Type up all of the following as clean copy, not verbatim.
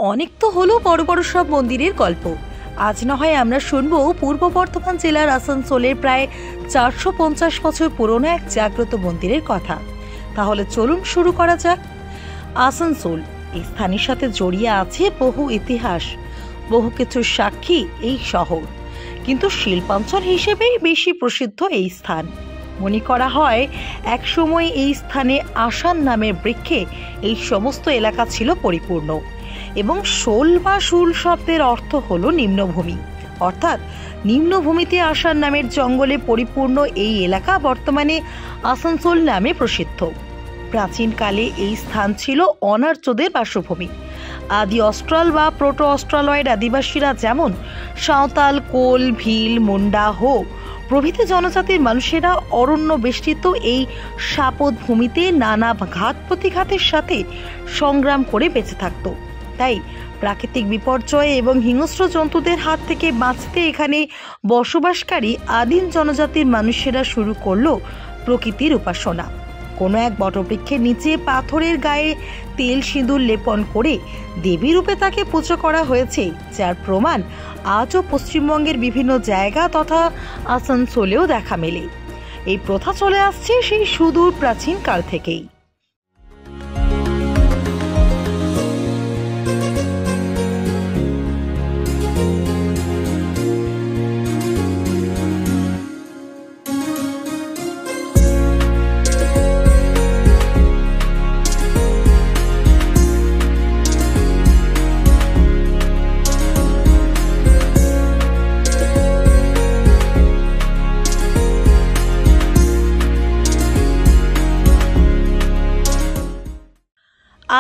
অনেক তো হলো বড় বড় সব মন্দিরের গল্প। আজ না হয় আমরা শুনবো পূর্ব বর্ধমান জেলার আসানসোলের প্রায় 450 বছর পুরনো এক জাগ্রত মন্দিরের কথা। তাহলে চলুন শুরু করা যাক। আসানসোল এই স্থানের সাথে জড়িয়ে আছে বহু ইতিহাস, বহু কিছুর সাক্ষী এই শহর, কিন্তু শিল্পাঞ্চল হিসেবেই বেশি প্রসিদ্ধ এই স্থান। মনে করা হয় এক সময় এই স্থানে আসান নামের বৃক্ষে এই সমস্ত এলাকা ছিল পরিপূর্ণ, এবং শোল বা শুল শব্দের অর্থ হলো নিম্নভূমি, অর্থাৎ নিম্নভূমিতে আসান নামের জঙ্গলে পরিপূর্ণ এই এলাকা বর্তমানে আসানসোল নামে প্রসিদ্ধ। প্রাচীনকালে এই স্থান ছিল অনার্যদের বাসভূমি। আদি অস্ট্রাল বা প্রোটো অস্ট্রালয়েড আদিবাসীরা যেমন সাঁওতাল, কোল, ভিল, মুন্ডা, হো প্রভৃতি জনজাতির মানুষেরা অরণ্য বেষ্টিত এই সাপদ ভূমিতে নানা ঘাত প্রতিঘাতের সাথে সংগ্রাম করে বেঁচে থাকত। তাই প্রাকৃতিক বিপর্যয় এবং হিংস্র জন্তুদের হাত থেকে বাঁচতে এখানে বসবাসকারী আদিম জনজাতির মানুষেরা শুরু করলো প্রকৃতির উপাসনা। কোনো এক বটবৃক্ষের নিচে পাথরের গায়ে তেল সিঁদুর লেপন করে দেবী রূপে তাকে পুজো করা হয়েছে, যার প্রমাণ আজও পশ্চিমবঙ্গের বিভিন্ন জায়গা তথা আসানসোলেও দেখা মেলে। এই প্রথা চলে আসছে সেই সুদূর প্রাচীন কাল থেকেই।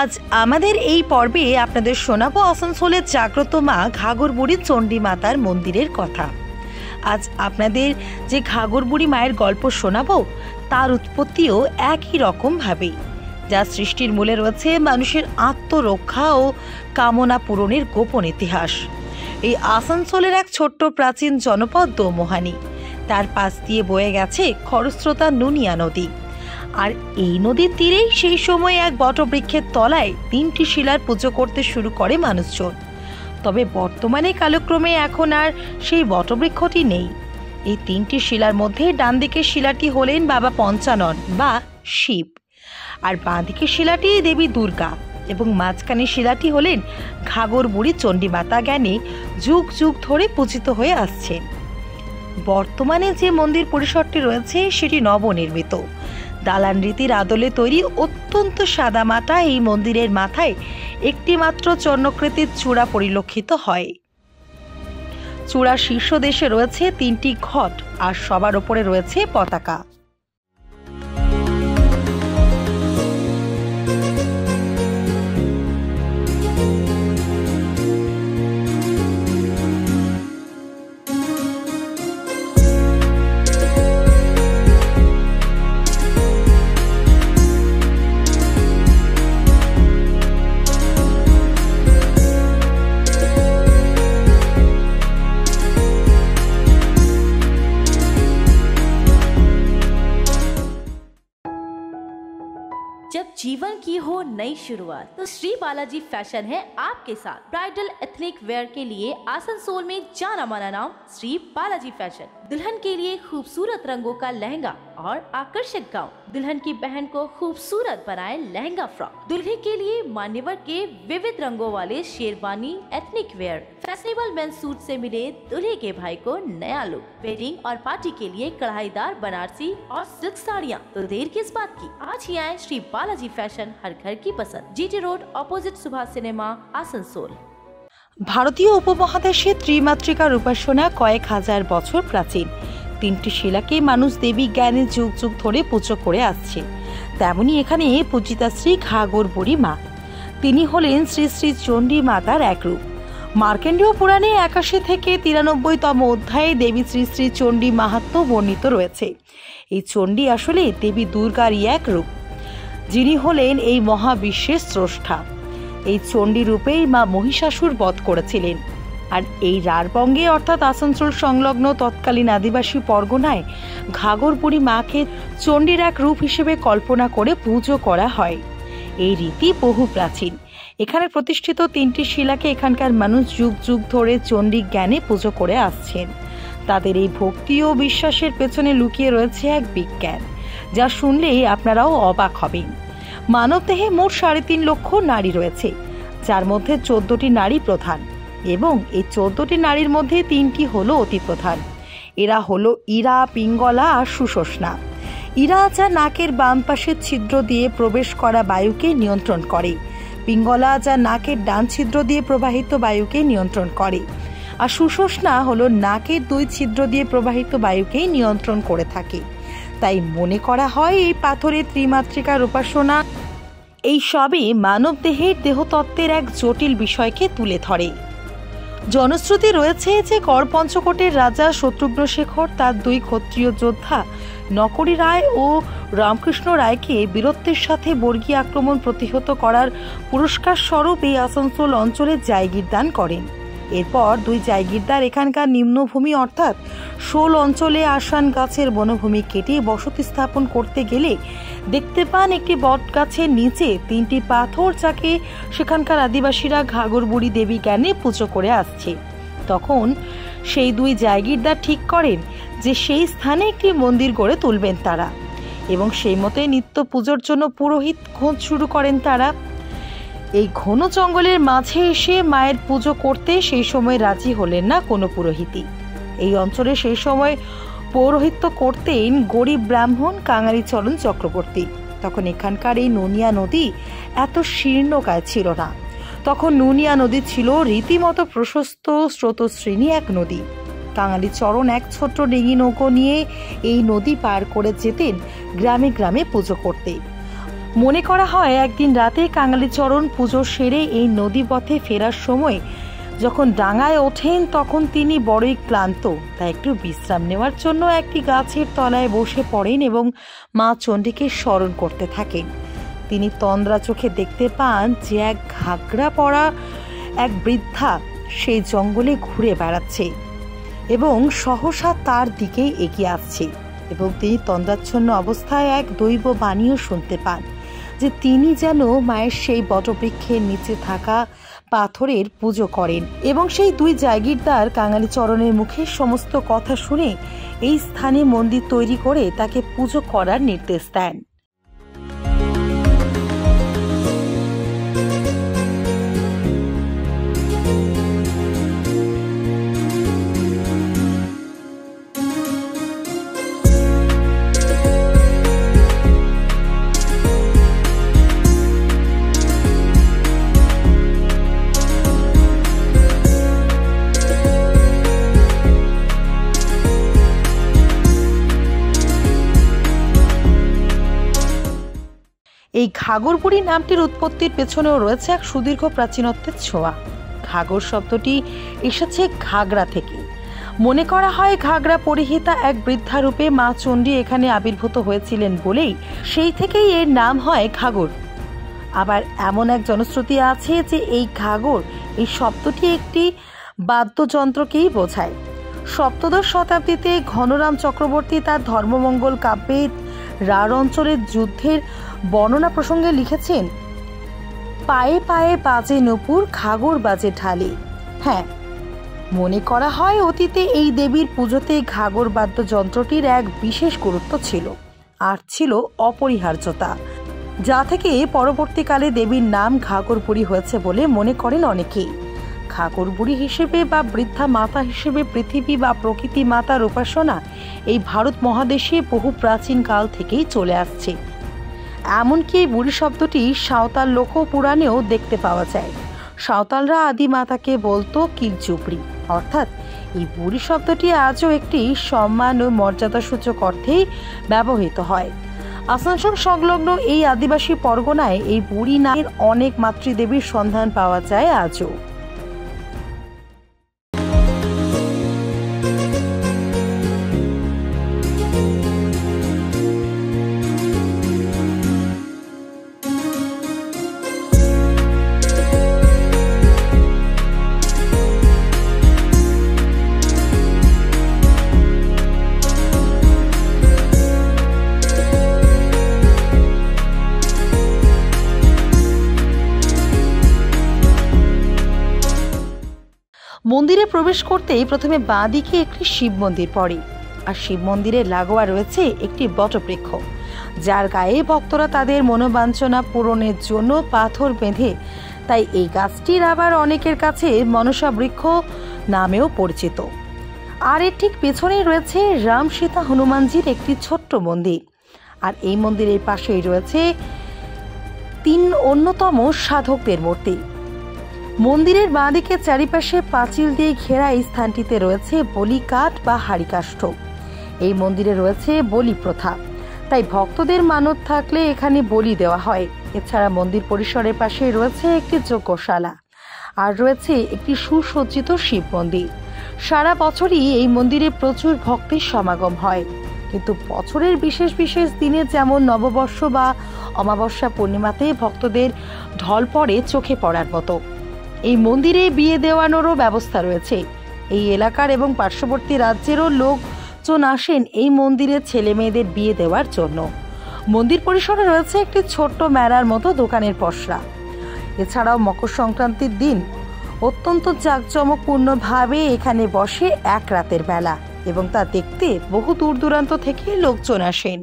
আজ আমাদের এই পর্বে আপনাদের শোনাবো আসানসোলের জাগ্রত মা ঘাগরবুড়ি চণ্ডী মাতার মন্দিরের কথা। আজ আপনাদের যে ঘাগরবুড়ি মায়ের গল্প শোনাবো তার উৎপত্তিও একই রকম ভাবে, যা সৃষ্টির মূলে রয়েছে মানুষের আত্মরক্ষা ও কামনা পূরণের গোপন ইতিহাস। এই আসানসোলের এক ছোট্ট প্রাচীন জনপদ দোমোহানি, তার পাশ দিয়ে বয়ে গেছে খরস্রোতা নুনিয়া নদী। আর এই নদীর তীরেই সেই সময় এক বটবৃক্ষের তলায় 3টি শিলার পুজো করতে শুরু করে মানুষজন। তবে বর্তমানে কালক্রমে এখন আর সেই বটবৃক্ষটি নেই। এই 3টি শিলার মধ্যে ডান দিকের শিলাটি হলেন বাবা পঞ্চানন বা শিব, আর বাঁ দিকের শিলাটি দেবী দুর্গা, এবং মাঝখানের শিলাটি হলেন ঘাগরবুড়ি চণ্ডী মাতা, জ্ঞানে যুগ যুগ ধরে পূজিত হয়ে আসছেন। বর্তমানে যে মন্দির পরিসরটি রয়েছে সেটি নবনির্মিত। দালান রীতির আদলে তৈরি অত্যন্ত সাদামাটা এই মন্দিরের মাথায় একটি মাত্র চন্দ্রাকৃতির চূড়া পরিলক্ষিত হয়। চূড়ার শীর্ষদেশে রয়েছে 3টি ঘট, আর সবার ওপরে রয়েছে পতাকা। जब जीवन की हो नई शुरुआत तो श्री बालाजी फैशन है आपके साथ। ब्राइडल एथनिक वेयर के लिए आसनसोल में जाना माना नाम श्री बालाजी फैशन। दुल्हन के लिए खूबसूरत रंगों का लहंगा और आकर्षक गाउन, दुल्हन की बहन को खूबसूरत बनाए लहंगा फ्रॉक, दुल्हे के लिए मान्यवर के विविध रंगों वाले sherwani ethnic wear, fashionable men's suit से मिले दुल्हे के भाई को नया लुक, वेडिंग और पार्टी के लिए कढ़ाईदार बनारसी और सिल्क साड़ियाँ। तो देर किस बात की, आज ही आए श्री बालाजी फैशन, हर घर की पसंद, GT road opposite Subhash cinema, Asansol. ভারতীয় উপমহাদেশে ত্রিমাত্রিকার উপাসনা কয়েক হাজার বছর প্রাচীন। 3টি শিলাকে মানুষ দেবী জ্ঞানে যুগ যুগ ধরে পুজো করে আসছে। তেমনি এখানে পূজিতা শ্রী ঘাগরবুড়ি মা, তিনি হলেন শ্রী শ্রী চণ্ডী মাতার এক রূপ। মার্কেন্ডীয় পুরাণে 81 থেকে 93তম অধ্যায়ে দেবী শ্রী শ্রী চণ্ডী মাহাত্ম্য বর্ণিত রয়েছে। এই চণ্ডী আসলে দেবী দুর্গারই এক রূপ, যিনি হলেন এই মহাবিশ্বের স্রষ্টা। এই চণ্ডী রূপেই মা মহিষাসুর বধ করেছিলেন। আর এই রারবঙ্গে অর্থাৎ আসানসোল সংলগ্ন তৎকালীন আদিবাসী পরগনায় ঘাগরবুড়ি মাকে চণ্ডীর এক রূপ হিসেবে কল্পনা করে পুজো করা হয়। এই রীতি বহু প্রাচীন। এখানে প্রতিষ্ঠিত 3টি শিলাকে এখানকার মানুষ যুগ যুগ ধরে চণ্ডী জ্ঞানে পুজো করে আসছেন। তাদের এই ভক্তি ও বিশ্বাসের পেছনে লুকিয়ে রয়েছে এক বিজ্ঞান, যা শুনলেই আপনারাও অবাক হবেন। মানবদেহে মোট 3.5 লক্ষ নাড়ি রয়েছে, যার মধ্যে 14টি নাড়ি প্রধান, এবং এই 14টি নাড়ির মধ্যে 3টি হলো অতি প্রধান। এরা হলো ইরা, পিঙ্গলা আর সুষুম্না। ইরা যা নাকের বাম পাশের ছিদ্র দিয়ে প্রবেশ করা বায়ুকে নিয়ন্ত্রণ করে, পিঙ্গলা যা নাকের ডান ছিদ্র দিয়ে প্রবাহিত বায়ুকে নিয়ন্ত্রণ করে, আর সুষুম্না হলো নাকের 2 ছিদ্র দিয়ে প্রবাহিত বায়ুকেই নিয়ন্ত্রণ করে থাকে। তাই মনে করা হয় এই পাথরের ত্রিমাত্রিকার উপাসনা এই সবই মানব দেহের দেহতত্ত্বের এক জটিল বিষয়কে তুলে ধরে। জনশ্রুতি রয়েছে যে গড় পঞ্চকোটের রাজা শত্রুঘ্ন শেখর তার 2 ক্ষত্রিয় যোদ্ধা নকরি রায় ও রামকৃষ্ণ রায়কে বীরত্বের সাথে বর্গী আক্রমণ প্রতিহত করার পুরস্কার স্বরূপ এই আসানসোল অঞ্চলে জায়গির দান করেন। এরপর 2 জায়গিরদার এখানকার নিম্নভূমি অর্থাৎ শোল অঞ্চলে আসান গাছের বনভূমি কেটে বসতি স্থাপন করতে গেলে দেখতে পান একটি বট গাছের নিচে 3টি পাথর, যাকে সেখানকার আদিবাসীরা ঘাগরবুড়ি দেবী জ্ঞানে পুজো করে আসছে। তখন সেই 2 জায়গিরদার ঠিক করেন যে সেই স্থানে একটি মন্দির গড়ে তুলবেন তারা, এবং সেই মতে নিত্য পুজোর জন্য পুরোহিত খোঁজ শুরু করেন তারা। এই ঘন জঙ্গলের মাঝে এসে মায়ের পুজো করতে সেই সময় রাজি হলেন না কোনো পুরোহিতই। এই অঞ্চলে সেই সময় পৌরোহিত্য করতেন গরিব ব্রাহ্মণ কাঙালিচরণ চক্রবর্তী। তখন এখানকার এই নুনিয়া নদী এত শীর্ণকায় ছিল না। তখন নুনিয়া নদী ছিল রীতিমতো প্রশস্ত স্রোতশ্রেণী এক নদী। কাঙালিচরণ এক ছোট্ট ডিঙি নৌকো নিয়ে এই নদী পার করে যেতেন গ্রামে গ্রামে পুজো করতে। মনে করা হয় একদিন রাতে কাঙালিচরণ পুজো সেরে এই নদী পথে ফেরার সময় যখন ডাঙায় ওঠেন, তখন তিনি বড়ই ক্লান্ত, তাই একটু বিশ্রাম নেওয়ার জন্য একটি গাছের তলায় বসে পড়েন এবং মা চণ্ডীকে স্মরণ করতে থাকেন। তিনি তন্দ্রা চোখে দেখতে পান যে এক ঘাগরা পরা এক বৃদ্ধা সেই জঙ্গলে ঘুরে বেড়াচ্ছে এবং সহসা তার দিকে এগিয়ে আসছে, এবং তিনি তন্দ্রাচ্ছন্ন অবস্থায় এক দৈব বাণীও শুনতে পান যে তিনি যেন মায়ের সেই বটবৃক্ষের নিচে থাকা পাথরের পুজো করেন। এবং সেই 2 জায়গিরদার কাঙালিচরণের মুখে সমস্ত কথা শুনে এই স্থানে মন্দির তৈরি করে তাকে পুজো করার নির্দেশ দেন। এই ঘাগরবুড়ি নামটির উৎপত্তির পেছনেও রয়েছে এক সুদীর্ঘ প্রাচীনত্বের ছোঁয়া। ঘাগর শব্দটি এসেছে ঘাগরা থেকে। মনে করা হয় ঘাগরা পরিহিতা এক বৃদ্ধা রূপে মা চণ্ডী এখানে আবির্ভূত হয়েছিলেন বলেই সেই থেকেই এর নাম হয় ঘাগর। আবার এমন এক জনশ্রুতি আছে যে এই ঘাগর এই শব্দটি একটি বাদ্যযন্ত্রকেই বোঝায়। 7শ শতাব্দীতে ঘনরাম চক্রবর্তী তার ধর্মমঙ্গল কাব্যে রাঢ় অঞ্চলের যুদ্ধের বর্ণনা প্রসঙ্গে লিখেছেন, পায়ে পায়ে বাজে নূপুর, ঘাগর বাজে ঢালে। হ্যাঁ, মনে করা হয় অতীতে এই দেবীর পুজোতে ঘাগর বাদ্যযন্ত্রটির এক বিশেষ গুরুত্ব ছিল আর ছিল অপরিহার্যতা, যা থেকে পরবর্তীকালে দেবীর নাম ঘাগরবুড়ি হয়েছে বলে মনে করেন অনেকেই। ঘাগরবুড়ি হিসেবে বা বৃদ্ধা মাতা হিসেবে পৃথিবী বা প্রকৃতি মাতার উপাসনা এই ভারত মহাদেশে বহু প্রাচীন কাল থেকেই চলে আসছে। এমনকি এই বুড়ি শব্দটি সাঁওতাল লোকপুরাণেও দেখতে পাওয়া যায়। সাঁওতালরা আদি মাতাকে বলতো কিলচুপড়ি, অর্থাৎ এই বুড়ি শব্দটি আজও একটি সম্মান ও মর্যাদাসূচক অর্থেই ব্যবহৃত হয়। আসানসোল সংলগ্ন এই আদিবাসী পরগনায় এই বুড়ি নামের অনেক মাতৃদেবীর সন্ধান পাওয়া যায় আজও। মন্দিরে প্রবেশ করতেই প্রথমে বাঁ দিকে একটি শিব মন্দির পড়ে, আর শিব মন্দিরের লাগোয়া রয়েছে একটি বটবৃক্ষ, যার গায়ে ভক্তরা তাদের মনোবাঞ্ছনা পূরণের জন্য পাথর বেঁধে। তাই এই গাছটির আবার অনেকের কাছে মনসা বৃক্ষ নামেও পরিচিত। আর এর ঠিক পেছনেই রয়েছে রাম সীতা হনুমানজির একটি ছোট্ট মন্দির, আর এই মন্দিরের পাশেই রয়েছে 3 অন্যতম সাধকদের মূর্তি। মন্দিরের বাঁদিকে চারিপাশে পাঁচিল দিয়ে ঘেরা এই স্থানটিতে রয়েছে বলি কাঠ বা হাড়িকাষ্ঠ। এই মন্দিরে রয়েছে বলি প্রথা, তাই ভক্তদের মানত থাকলে এখানে বলি দেওয়া হয়। এছাড়া মন্দির পরিসরের পাশে রয়েছে একটি যজ্ঞশালা, আর রয়েছে একটি সুসজ্জিত শিব মন্দির। সারা বছরই এই মন্দিরে প্রচুর ভক্তের সমাগম হয়, কিন্তু বছরের বিশেষ বিশেষ দিনে যেমন নববর্ষ বা অমাবস্যা পূর্ণিমাতে ভক্তদের ঢল পড়ে চোখে পড়ার মতো। এই মন্দিরে বিয়ে দেওয়ানোরও ব্যবস্থা রয়েছে। এই এলাকার এবং পার্শ্ববর্তী রাজ্যেরও লোকজন আসেন এই মন্দিরে ছেলে মেয়েদের বিয়ে দেওয়ার জন্য। মন্দির পরিসরে রয়েছে একটি ছোট্ট মেলার মতো দোকানের পসরা। এছাড়াও মকর সংক্রান্তির দিন অত্যন্ত জাঁকজমকপূর্ণভাবে এখানে বসে এক রাতের বেলা, এবং তা দেখতে বহু দূর দূরান্ত থেকে লোকজন আসেন।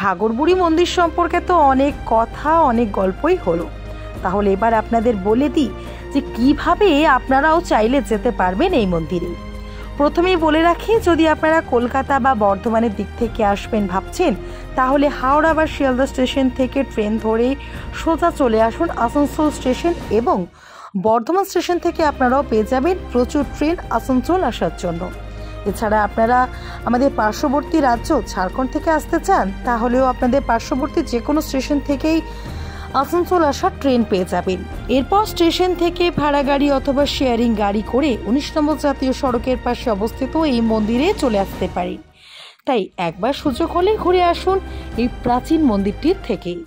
ঘাগরবুড়ি মন্দির সম্পর্কে তো অনেক কথা, অনেক গল্পই হলো। তাহলে এবার আপনাদের বলে দিই যে কিভাবে আপনারাও চাইলে যেতে পারবেন এই মন্দিরে। প্রথমেই বলে রাখি, যদি আপনারা কলকাতা বা বর্ধমানের দিক থেকে আসবেন ভাবছেন, তাহলে হাওড়া বা শিয়ালদা স্টেশন থেকে ট্রেন ধরে সোজা চলে আসুন আসানসোল স্টেশন, এবং বর্ধমান স্টেশন থেকে আপনারাও পেয়ে যাবেন প্রচুর ট্রেন আসানসোল আসার জন্য। এছাড়া আপনারা আমাদের পার্শ্ববর্তী রাজ্য ঝাড়খণ্ড থেকে আসতে চান, তাহলেও আপনাদের পার্শ্ববর্তী যে কোনো স্টেশন থেকেই আসানসোল আসার ট্রেন পেয়ে যাবেন। এরপর স্টেশন থেকে ভাড়া গাড়ি অথবা শেয়ারিং গাড়ি করে 19 নম্বর জাতীয় সড়কের পাশে অবস্থিত এই মন্দিরে চলে আসতে পারেন। তাই একবার সুযোগ হলে ঘুরে আসুন এই প্রাচীন মন্দিরটির থেকেই।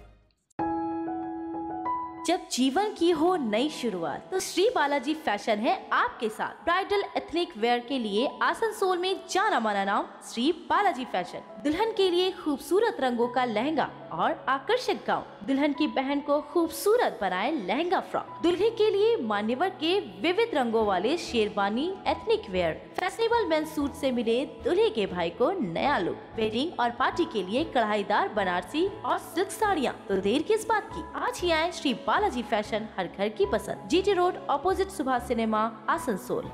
जब जीवन की हो नई शुरुआत तो श्री बालाजी फैशन है आपके साथ। ब्राइडल एथनिक वेयर के लिए आसनसोल में जाना माना नाम श्री बालाजी फैशन। दुल्हन के लिए खूबसूरत रंगों का लहंगा और आकर्षक गाउन, दुल्हन की बहन को खूबसूरत बनाए लहंगा फ्रॉक, दुल्हे के लिए मान्यवर के विविध रंगों वाले sherwani ethnic wear, fashionable men's suit से मिले दुल्हे के भाई को नया लुक, वेडिंग और पार्टी के लिए कढ़ाईदार बनारसी और सिल्क साड़ियाँ। तो देर किस बात की, आज ही आए श्री बालाजी फैशन, हर घर की पसंद। GT road, opposite Subhash cinema, Asansol.